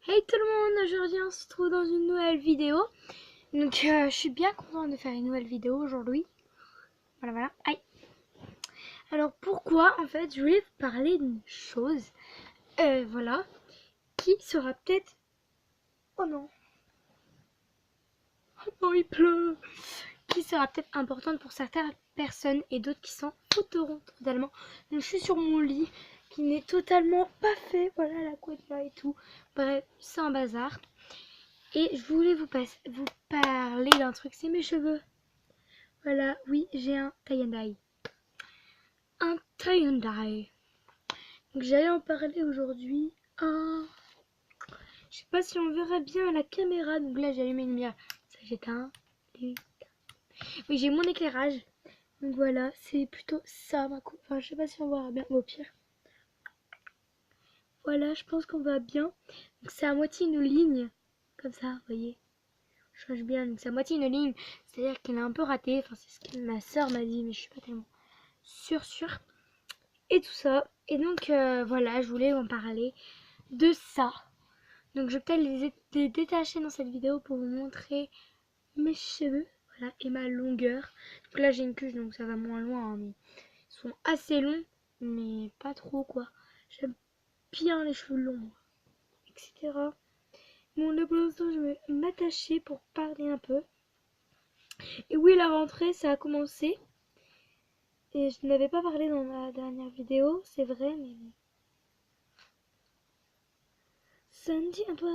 Hey tout le monde, aujourd'hui on se retrouve dans une nouvelle vidéo. Donc je suis bien contente de faire une nouvelle vidéo aujourd'hui. Voilà. Aïe. Alors pourquoi en fait je voulais vous parler d'une chose, voilà, qui sera peut-être... Oh non. Oh non, il pleut. Qui sera peut-être importante pour certaines personnes et d'autres qui s'en foutront totalement. Donc je suis sur mon lit qui n'est totalement pas fait. Voilà la couette là et tout. Bref, c'est un bazar. Et je voulais vous parler d'un truc, c'est mes cheveux. Voilà, oui, j'ai un tie and dye. Un tie and dye. Donc j'allais en parler aujourd'hui. Je sais pas si on verra bien à la caméra. Donc là, j'ai allumé une lumière. Ça, j'éteins. Oui, j'ai mon éclairage. Donc voilà, c'est plutôt ça ma coupe. Enfin, je sais pas si on verra bien. Au pire. Voilà, je pense qu'on va bien. Donc c'est à moitié une ligne. Comme ça, vous voyez. Je change bien. Donc c'est à moitié une ligne. C'est-à-dire qu'elle est un peu ratée. Enfin, c'est ce que ma soeur m'a dit, mais je suis pas tellement sûre. Et tout ça. Et donc voilà, je voulais en parler de ça. Donc je vais peut-être les détacher dans cette vidéo pour vous montrer mes cheveux. Voilà, et ma longueur. Donc là j'ai une cuche donc ça va moins loin. Hein, mais ils sont assez longs, mais pas trop quoi. J'aime bien les cheveux longs, etc. Bon là pour l'instant je vais m'attacher pour parler un peu. Et oui, la rentrée ça a commencé. Et je n'avais pas parlé dans ma dernière vidéo, c'est vrai, mais... Ça ne dit à toi.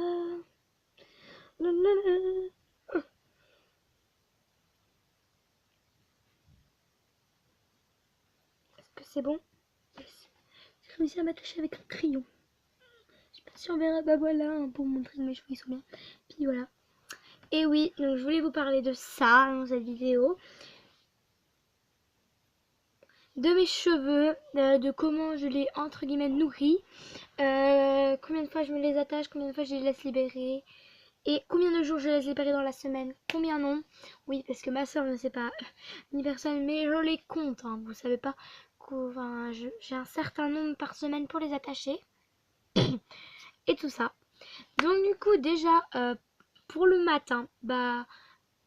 Est-ce que c'est bon? Yes. J'ai réussi à m'attacher avec un crayon. Je sais pas si on verra, bah voilà, hein, pour montrer que mes cheveux ils sont bien. Puis voilà. Et oui, donc je voulais vous parler de ça dans cette vidéo. De mes cheveux, de comment je les entre guillemets nourris. Combien de fois je me les attache, combien de fois je les laisse libérer. Et combien de jours je les libérer dans la semaine, combien non. Oui, parce que ma soeur ne sait pas, ni personne, mais je les compte, hein, vous savez pas. Enfin, j'ai un certain nombre par semaine pour les attacher. Et tout ça. Donc du coup déjà, pour le matin, bah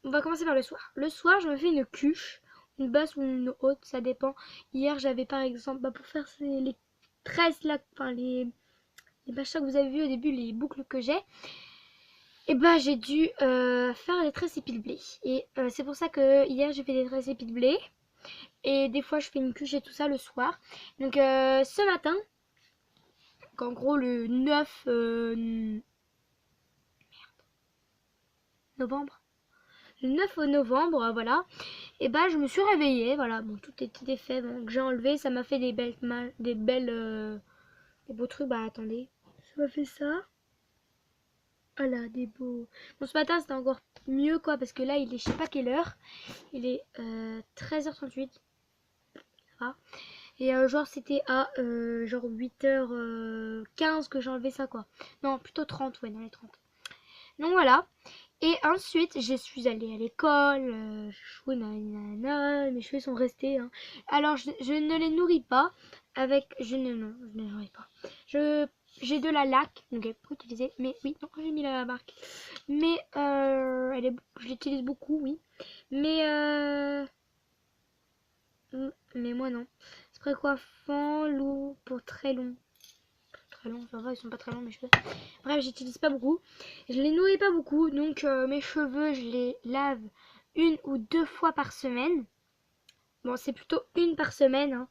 on va commencer par le soir. Le soir, je me fais une cuche, une basse ou une haute, ça dépend. Hier, j'avais par exemple, bah, pour faire les tresses là, enfin les machins que vous avez vu au début, les boucles que j'ai. Et bah j'ai dû faire des tresses épile blé. Et c'est pour ça que hier j'ai fait des tresses épile blé. Et des fois je fais une cuche et tout ça le soir. Donc ce matin, en gros le 9 novembre. Le 9 novembre, voilà. Et bah je me suis réveillée, voilà. Bon, tout était fait. Donc j'ai enlevé, ça m'a fait des beaux trucs. Bah attendez, ça m'a fait ça. Voilà, des beaux. Bon, ce matin c'était encore mieux quoi, parce que là il est je sais pas quelle heure. Il est 13h38. Et genre c'était à genre 8h15 que j'ai enlevé ça quoi. Non, plutôt 30, ouais, dans les 30. Donc voilà. Et ensuite, je suis allée à l'école, mes cheveux sont restés. Hein. Alors, je ne les nourris pas avec... non, je ne les nourris pas. J'ai de la laque, donc elle peut utiliser. Mais oui, non, j'ai mis la marque. Mais je l'utilise beaucoup, oui. Mais mais moi non. Spray coiffant, lourd pour très long. Très long, ça va, ils sont pas très longs mes cheveux. Bref, j'utilise pas beaucoup. Je les nourris pas beaucoup, donc mes cheveux, je les lave une ou deux fois par semaine. Bon, c'est plutôt une par semaine. Hein.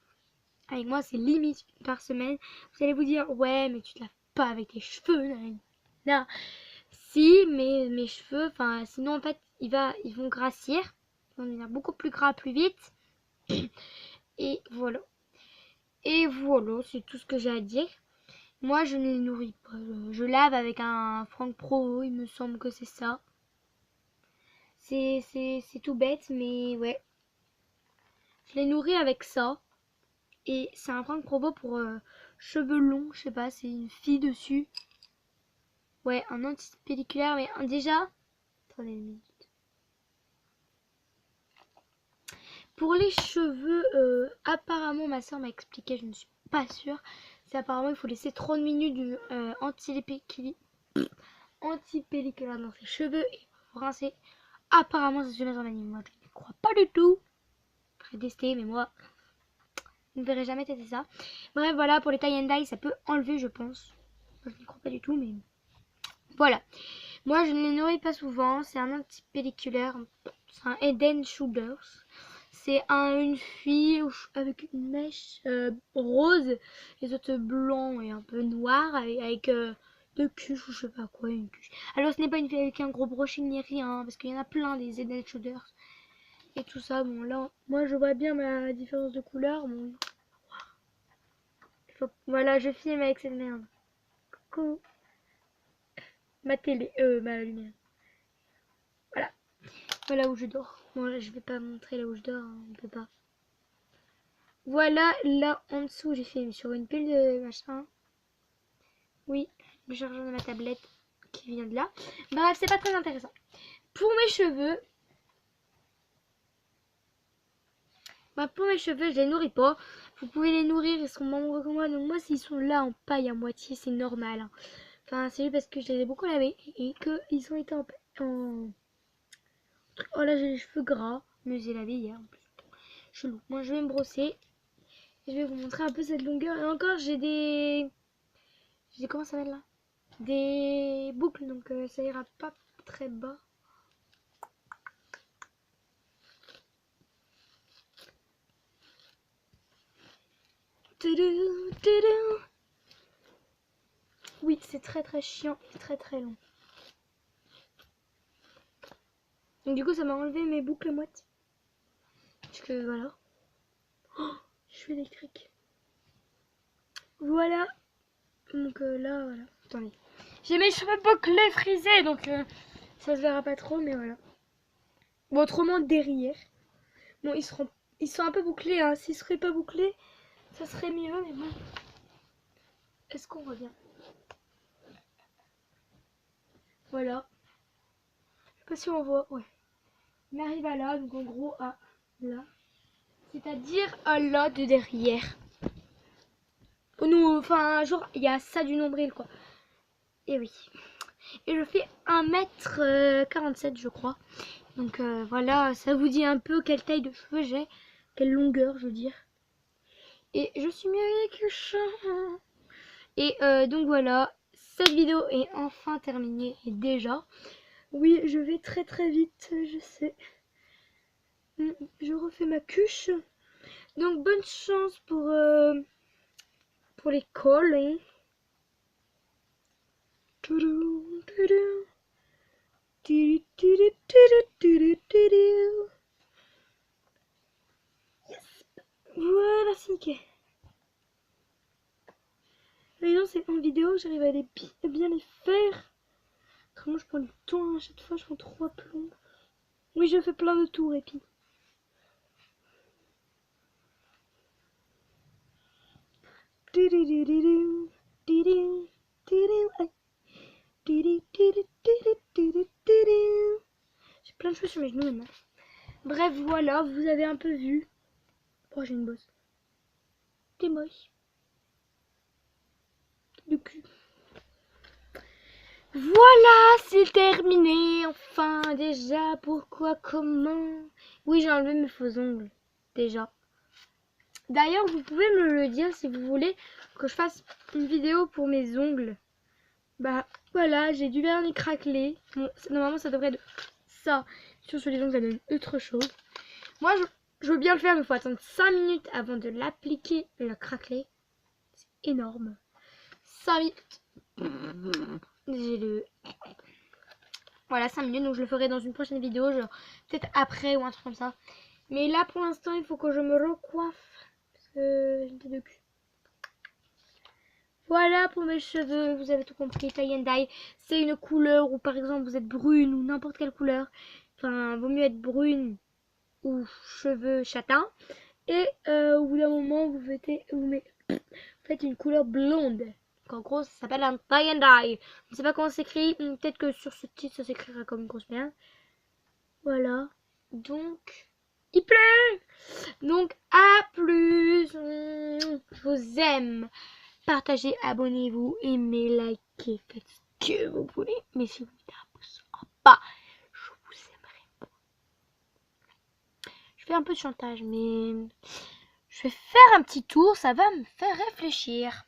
Avec moi, c'est limite une par semaine. Vous allez vous dire, ouais, mais tu te laves pas avec tes cheveux. Non. Si, mais mes cheveux, enfin, sinon en fait, ils vont grassir. Ils vont devenir beaucoup plus gras plus vite. Et voilà. Et voilà, c'est tout ce que j'ai à dire. Moi, je ne les nourris pas. Je lave avec un Franck Provo, il me semble que c'est ça. C'est tout bête, mais ouais. Je les nourris avec ça. Et c'est un Franck Provo pour cheveux longs, je sais pas, c'est une fille dessus. Ouais, un anti-pelliculaire, mais déjà... Attendez une minute. Pour les cheveux, apparemment, ma soeur m'a expliqué, je ne suis pas sûre. C'est apparemment, il faut laisser 30 minutes du anti-pelliculaire. anti-pelliculaire dans ses cheveux et rincer. Apparemment, ça se met en anime. Moi, je ne crois pas du tout. Je vais tester, mais moi, je ne verrai jamais tester ça. Bref, voilà, pour les tie and dye, ça peut enlever, je pense. Moi, je n'y crois pas du tout, mais voilà. Moi, je ne les nourris pas souvent. C'est un anti-pelliculaire. C'est un Head and Shoulders. C'est une fille avec une mèche rose, les autres blancs et un peu noirs, avec deux cuches ou je sais pas quoi, une cuche. Alors, ce n'est pas une fille avec un gros brushing ni rien, parce qu'il y en a plein des Head and Shoulders et tout ça. Bon, là, moi, je vois bien ma différence de couleur. Bon, voilà, je filme avec cette merde. Coucou. Ma télé, ma lumière. Voilà. Voilà où je dors. Bon, là, je vais pas montrer là où je dors, hein, on peut pas. Voilà, là en dessous, j'ai fait sur une pile de machin. Oui, le chargeur de ma tablette qui vient de là. Bref, c'est pas très intéressant. Pour mes cheveux, je les nourris pas. Vous pouvez les nourrir, ils seront moins gros que moi. Donc moi, s'ils sont là en paille à moitié, c'est normal, hein. Enfin, c'est juste parce que je les ai beaucoup lavés et qu'ils ont été en... Oh là, j'ai les cheveux gras, mais j'ai lavé hier en plus. Chelou. Moi, je vais me brosser. Je vais vous montrer un peu cette longueur. Et encore, j'ai des... Comment ça s'appelle là? Des boucles, donc ça ira pas très bas. Oui, c'est très très chiant et très très long. Donc du coup, ça m'a enlevé mes boucles à moitié. Parce que voilà. Oh, je suis électrique. Voilà. Donc là, voilà. Attendez. J'ai mes cheveux bouclés frisés, donc ça se verra pas trop, mais voilà. Bon, autrement, derrière. Bon, ils sont un peu bouclés, hein. S'ils seraient pas bouclés, ça serait mieux, mais bon. Est-ce qu'on revient? Voilà. Je sais pas si on voit. Ouais. On arrive à là, donc en gros à là. C'est-à-dire à là de derrière. Nous, enfin, genre, il y a ça du nombril, quoi. Et oui. Et je fais 1m47, je crois. Donc voilà, ça vous dit un peu quelle taille de cheveux j'ai. Quelle longueur, je veux dire. Et je suis mieux avec le chat. Et donc voilà, cette vidéo est enfin terminée. Et déjà, oui, je vais très très vite, je sais. Je refais ma cuche. Donc bonne chance pour l'école. Hein. Yes. Voilà, c'est nickel. Mais non, c'est en vidéo, j'arrive à bien les faire. Autrement, je prends du temps à chaque fois, je prends 3 plombs. Oui, je fais plein de tours et puis. J'ai plein de choses sur mes genoux maintenant. Bref, voilà, vous avez un peu vu. Oh, j'ai une bosse. T'es moche. De cul. Voilà, c'est terminé. Enfin, déjà, pourquoi, comment? Oui, j'ai enlevé mes faux ongles. Déjà. D'ailleurs, vous pouvez me le dire si vous voulez que je fasse une vidéo pour mes ongles. Bah, voilà, j'ai du vernis craquelé. Bon, normalement, ça devrait être ça. Sur les ongles, ça donne autre chose. Moi, je veux bien le faire, mais il faut attendre 5 minutes avant de l'appliquer et le craqueler. C'est énorme. 5 minutes. J'ai le... Voilà, 5 minutes, donc je le ferai dans une prochaine vidéo, peut-être après ou un truc comme ça. Mais là, pour l'instant, il faut que je me recoiffe. Parce que j'ai une tête de cul. Voilà pour mes cheveux, vous avez tout compris, tie and dye. C'est une couleur où par exemple vous êtes brune ou n'importe quelle couleur. Enfin, vaut mieux être brune ou cheveux châtains. Et au bout d'un moment, vous faites une couleur blonde. Donc, en gros, ça s'appelle un tie and dye. Je ne sais pas comment ça s'écrit. Peut-être que sur ce titre, ça s'écrira comme une grosse merde. Voilà. Donc, il pleut. Donc, à plus. Je vous aime. Partagez, abonnez-vous, aimez, likez, faites que vous voulez. Mais si vous mettez un pouce en bas, je vous aimerai. Je fais un peu de chantage, mais je vais faire un petit tour, ça va me faire réfléchir.